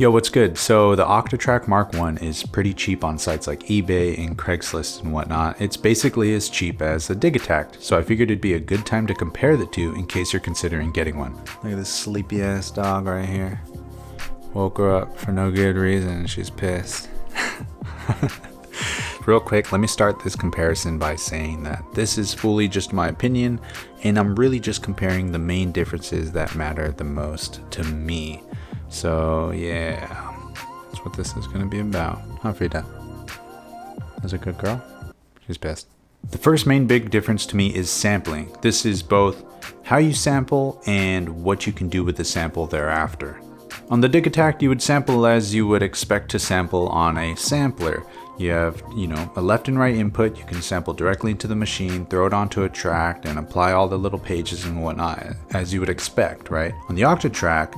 Yo, what's good? So the Octatrack MK1 is pretty cheap on sites like eBay and Craigslist and whatnot. It's basically as cheap as the Digitakt, so I figured it'd be a good time to compare the two in case you're considering getting one. Look at this sleepy ass dog right here. Woke her up for no good reason and she's pissed. Real quick, let me start this comparison by saying that this is fully just my opinion, and I'm really just comparing the main differences that matter the most to me. So yeah, that's what this is going to be about. Huh, Frida? That's a good girl? She's pissed. The first main big difference to me is sampling. This is both how you sample and what you can do with the sample thereafter. On the Digitakt, you would sample as you would expect to sample on a sampler. You have, a left and right input. You can sample directly into the machine, throw it onto a track, and apply all the little pages and whatnot, as you would expect, right? On the Octatrack,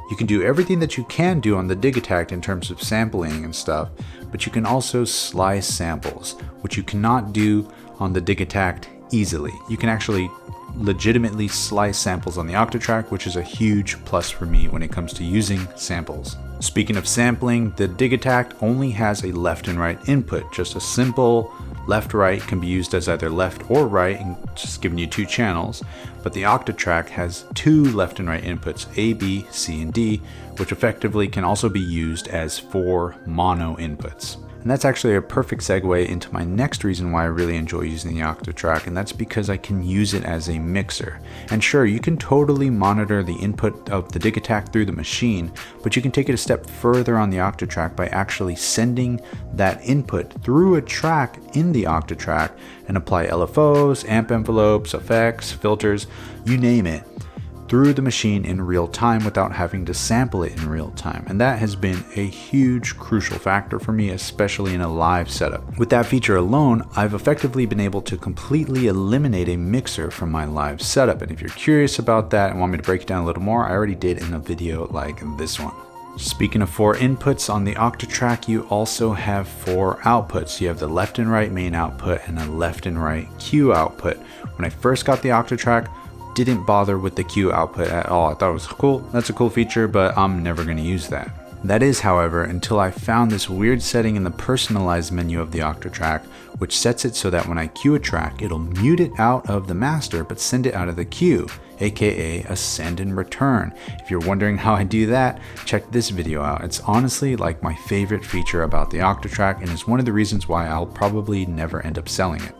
you can do everything that you can do on the Digitakt in terms of sampling and stuff, but you can also slice samples, which you cannot do on the Digitakt easily. You can actually legitimately slice samples on the Octatrack, which is a huge plus for me when it comes to using samples. Speaking of sampling, the Digitakt only has a left and right input. Just a simple left-right can be used as either left or right, and just giving you two channels. But the Octatrack has two left and right inputs, A, B, C, and D, which effectively can also be used as 4 mono inputs. And that's actually a perfect segue into my next reason why I really enjoy using the Octatrack, and that's because I can use it as a mixer. And sure, you can totally monitor the input of the Digitakt through the machine, but you can take it a step further on the Octatrack by actually sending that input through a track in the Octatrack and apply LFOs, amp envelopes, effects, filters, you name it, through the machine in real time without having to sample it in real time. And that has been a huge crucial factor for me, especially in a live setup. With that feature alone, I've effectively been able to completely eliminate a mixer from my live setup. And if you're curious about that and want me to break it down a little more, I already did in a video like this one. Speaking of 4 inputs, on the Octatrack you also have 4 outputs. You have the left and right main output and a left and right Q output. When I first got the Octatrack, didn't bother with the Q output at all. I thought it was cool, that's a cool feature, but I'm never going to use that. That is, however, until I found this weird setting in the personalized menu of the Octatrack, which sets it so that when I cue a track, it'll mute it out of the master but send it out of the queue, aka a send and return. If you're wondering how I do that, check this video out. It's honestly like my favorite feature about the Octatrack, and is one of the reasons why I'll probably never end up selling it.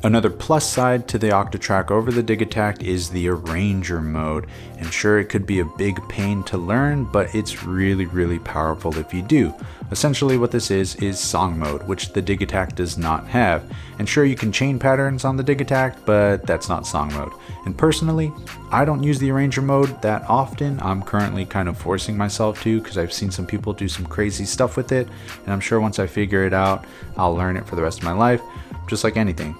Another plus side to the Octatrack over the Digitakt is the arranger mode, and sure, it could be a big pain to learn, but it's really powerful if you do. Essentially what this is song mode, which the Digitakt does not have. And sure, you can chain patterns on the Digitakt, but that's not song mode. And personally, I don't use the arranger mode that often. I'm currently kind of forcing myself to, because I've seen some people do some crazy stuff with it, and I'm sure once I figure it out, I'll learn it for the rest of my life. Just like anything,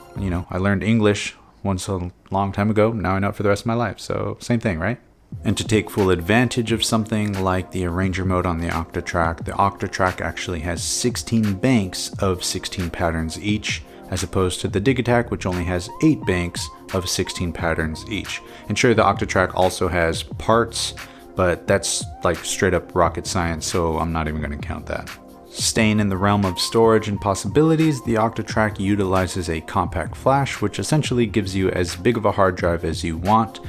I learned English once a long time ago, now I know it for the rest of my life, so same thing, right? And to take full advantage of something like the arranger mode on the Octatrack actually has 16 banks of 16 patterns each, as opposed to the Digitakt, which only has 8 banks of 16 patterns each. And sure, the Octatrack also has parts, but that's like straight up rocket science, so I'm not even going to count that. Staying in the realm of storage and possibilities, the Octatrack utilizes a compact flash, which essentially gives you as big of a hard drive as you want.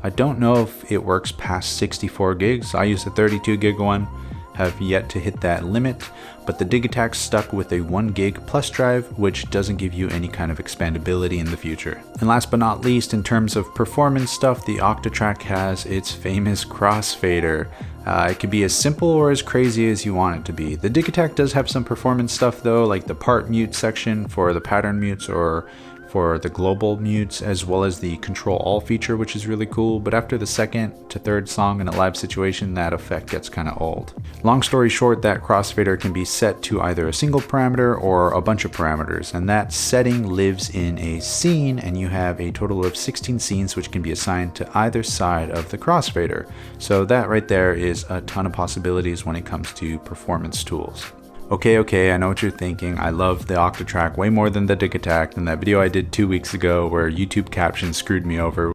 I don't know if it works past 64 gigs. I use a 32 gig one, have yet to hit that limit, but the Digitakt stuck with a 1 gig plus drive, which doesn't give you any kind of expandability in the future. And last but not least, in terms of performance stuff, the Octatrack has its famous crossfader. It can be as simple or as crazy as you want it to be. The Digitakt does have some performance stuff though, like the part mute section for the pattern mutes or for the global mutes, as well as the control all feature, which is really cool. But after the second to third song in a live situation, that effect gets kind of old. Long story short, that crossfader can be set to either a single parameter or a bunch of parameters, and that setting lives in a scene, and you have a total of 16 scenes which can be assigned to either side of the crossfader. So that right there is a ton of possibilities when it comes to performance tools. Okay, I know what you're thinking. I love the Octatrack way more than the Digitakt, and that video I did 2 weeks ago where YouTube captions screwed me over.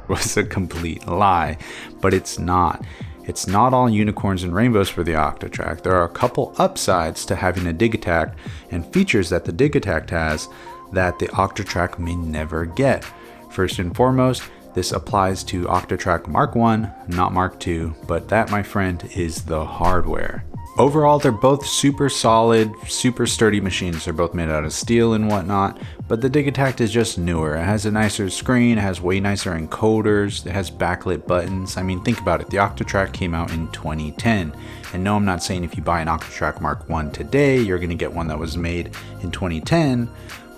was a complete lie, but it's not. It's not all unicorns and rainbows for the Octatrack. There are a couple upsides to having a Digitakt and features that the Digitakt has that the Octatrack may never get. First and foremost, this applies to Octatrack Mark1, not Mark II, but that, my friend, is the hardware. Overall, they're both super solid, super sturdy machines. They're both made out of steel and whatnot, but the Digitakt is just newer. It has a nicer screen, it has way nicer encoders, it has backlit buttons. I mean, think about it. The Octatrack came out in 2010. And no, I'm not saying if you buy an Octatrack Mark 1 today, you're gonna get one that was made in 2010,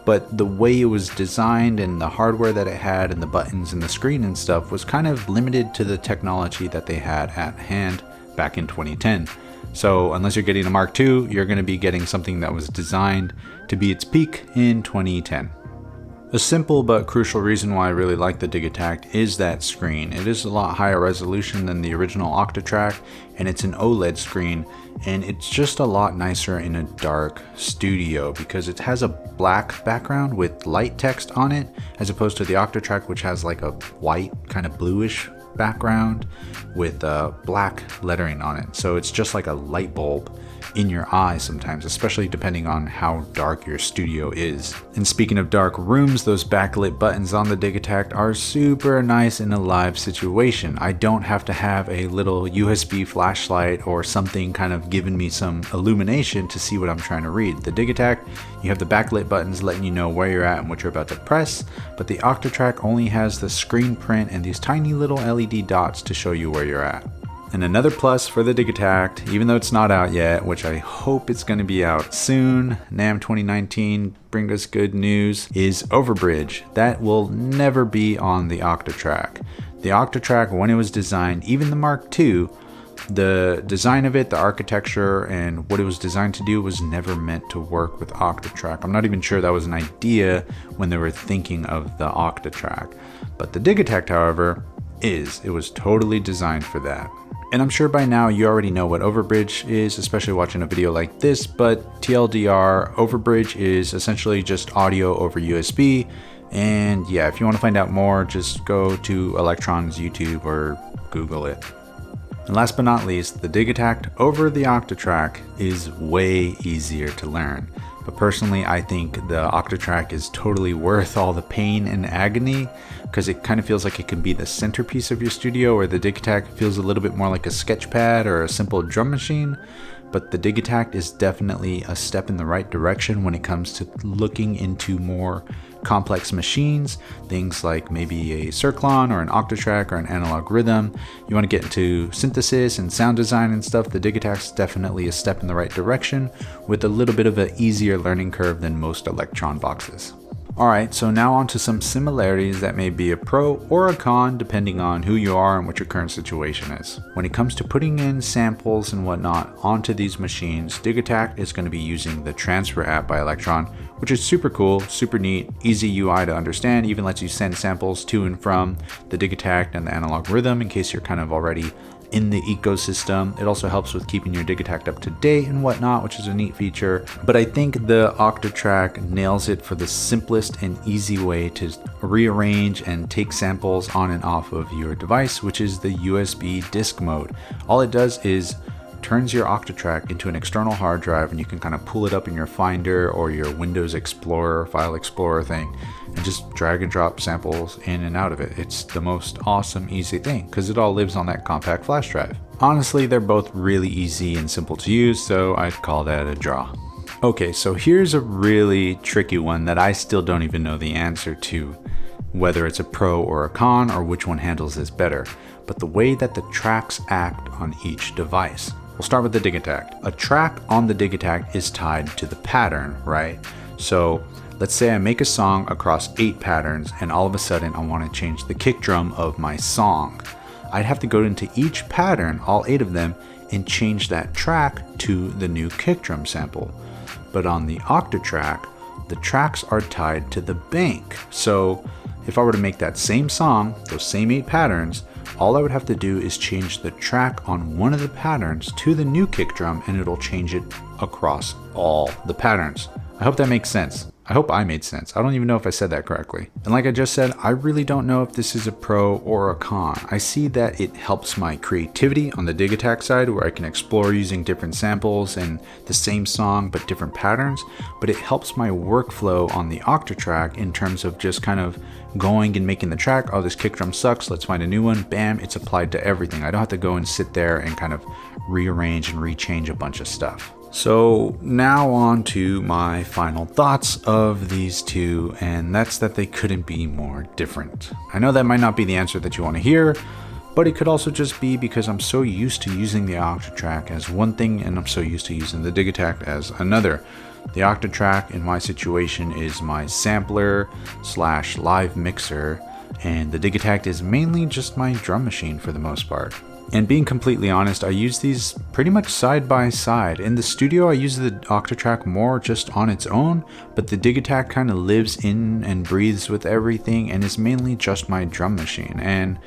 but the way it was designed and the hardware that it had and the buttons and the screen and stuff was kind of limited to the technology that they had at hand back in 2010. So unless you're getting a Mark II, you're going to be getting something that was designed to be its peak in 2010. A simple but crucial reason why I really like the Digitakt is that screen. It is a lot higher resolution than the original Octatrack, and it's an OLED screen, and it's just a lot nicer in a dark studio because it has a black background with light text on it, as opposed to the Octatrack, which has like a white kind of bluish background with black lettering on it. So it's just like a light bulb in your eye sometimes, especially depending on how dark your studio is. And speaking of dark rooms, those backlit buttons on the Digitakt are super nice in a live situation. I don't have to have a little USB flashlight or something kind of giving me some illumination to see what I'm trying to read. The Digitakt, you have the backlit buttons letting you know where you're at and what you're about to press, but the Octatrack only has the screen print and these tiny little LED dots to show you where you're at. And another plus for the Digitakt, even though it's not out yet, which I hope it's going to be out soon, NAMM 2019, bring us good news, is overbridge. That will never be on the Octatrack. The Octatrack, when it was designed, even the Mark II, the design of it, the architecture, and what it was designed to do was never meant to work with Octatrack. I'm not even sure that was an idea when they were thinking of the Octatrack. But the Digitakt, however, it was totally designed for that. And I'm sure by now you already know what overbridge is, especially watching a video like this, but TLDR, overbridge is essentially just audio over USB. And yeah, if you want to find out more, just go to Electron's YouTube or Google it. And last but not least, the Digitakt over the Octatrack is way easier to learn. But personally, I think the Octatrack is totally worth all the pain and agony because it kind of feels like it can be the centerpiece of your studio, where the Digitakt feels a little bit more like a sketch pad or a simple drum machine. But the Digitakt is definitely a step in the right direction when it comes to looking into more complex machines, things like maybe a Circlon or an Octatrack or an analog rhythm. You want to get into synthesis and sound design and stuff, the Digitakt's definitely a step in the right direction with a little bit of an easier learning curve than most Electron boxes. Alright, so now on to some similarities that may be a pro or a con depending on who you are and what your current situation is. When it comes to putting in samples and whatnot onto these machines, Digitakt is going to be using the Transfer app by Electron, which is super cool, super neat, easy UI to understand, even lets you send samples to and from the Digitakt and the analog rhythm in case you're kind of already in the ecosystem. It also helps with keeping your Digitakt up to date and whatnot, which is a neat feature. But I think the Octatrack nails it for the simplest and easy way to rearrange and take samples on and off of your device, which is the USB disk mode. All it does is turns your Octatrack into an external hard drive, and you can kind of pull it up in your Finder or your Windows Explorer, File Explorer thing, and just drag and drop samples in and out of it. It's the most awesome, easy thing because it all lives on that compact flash drive. Honestly, they're both really easy and simple to use, so I'd call that a draw. Okay, so here's a really tricky one that I still don't even know the answer to, whether it's a pro or a con or which one handles this better, but the way that the tracks act on each device. We'll start with the Digitakt. A track on the Digitakt is tied to the pattern, right? So let's say I make a song across 8 patterns and all of a sudden I want to change the kick drum of my song. I'd have to go into each pattern, all 8 of them, and change that track to the new kick drum sample. But on the Octatrack, the tracks are tied to the bank. So if I were to make that same song, those same 8 patterns, all I would have to do is change the track on one of the patterns to the new kick drum and it'll change it across all the patterns. I hope that makes sense. I hope I made sense. I don't even know if I said that correctly. And like I just said, I really don't know if this is a pro or a con. I see that it helps my creativity on the Digitakt side, where I can explore using different samples and the same song but different patterns, but it helps my workflow on the Octatrack in terms of just kind of going and making the track. Oh, this kick drum sucks, let's find a new one. Bam, it's applied to everything. I don't have to go and sit there and kind of rearrange and rechange a bunch of stuff. So now on to my final thoughts of these two, and that's that they couldn't be more different. I know that might not be the answer that you want to hear, but it could also just be because I'm so used to using the Octatrack as one thing and I'm so used to using the Digitakt as another. The Octatrack in my situation is my sampler / live mixer, and the Digitakt is mainly just my drum machine for the most part. And being completely honest, I use these pretty much side by side. In the studio, I use the Octatrack more just on its own, but the Digitakt kind of lives in and breathes with everything and is mainly just my drum machine. And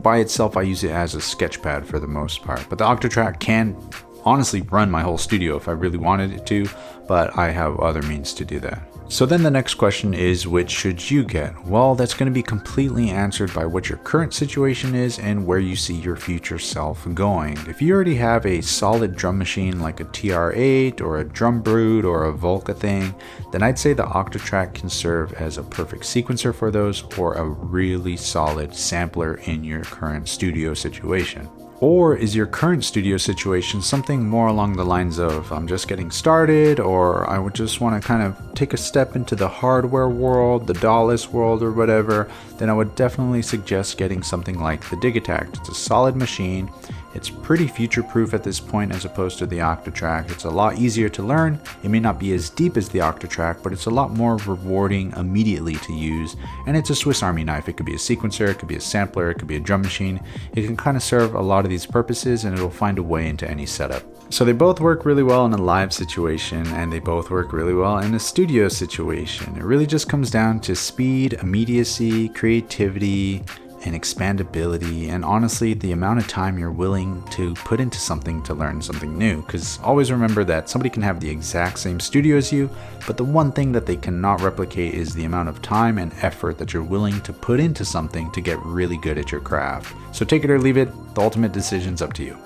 by itself, I use it as a sketchpad for the most part. But the Octatrack can honestly run my whole studio if I really wanted it to, but I have other means to do that. So then the next question is, which should you get? Well, that's going to be completely answered by what your current situation is and where you see your future self going. If you already have a solid drum machine like a TR8 or a Drum Brute or a Volca thing, then I'd say the Octatrack can serve as a perfect sequencer for those, or a really solid sampler in your current studio situation. Or is your current studio situation something more along the lines of, I'm just getting started, or I would just want to kind of take a step into the hardware world, the DAW-less world or whatever, then I would definitely suggest getting something like the Digitakt. It's a solid machine. It's pretty future-proof at this point as opposed to the Octatrack. It's a lot easier to learn. It may not be as deep as the Octatrack, but it's a lot more rewarding immediately to use. And it's a Swiss Army knife. It could be a sequencer, it could be a sampler, it could be a drum machine. It can kind of serve a lot of these purposes, and it'll find a way into any setup. So they both work really well in a live situation, and they both work really well in a studio situation. It really just comes down to speed, immediacy, creativity, and expandability, and honestly the amount of time you're willing to put into something to learn something new. Because always remember that somebody can have the exact same studio as you, but the one thing that they cannot replicate is the amount of time and effort that you're willing to put into something to get really good at your craft. So take it or leave it, the ultimate decision's up to you.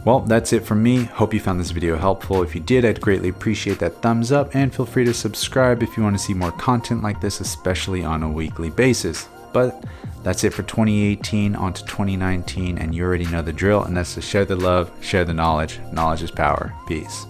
Well, that's it from me. Hope you found this video helpful. If you did, I'd greatly appreciate that thumbs up, and feel free to subscribe if you want to see more content like this, especially on a weekly basis. But that's it for 2018 on to 2019, and you already know the drill, and that's to share the love, share the knowledge. Knowledge is power. Peace.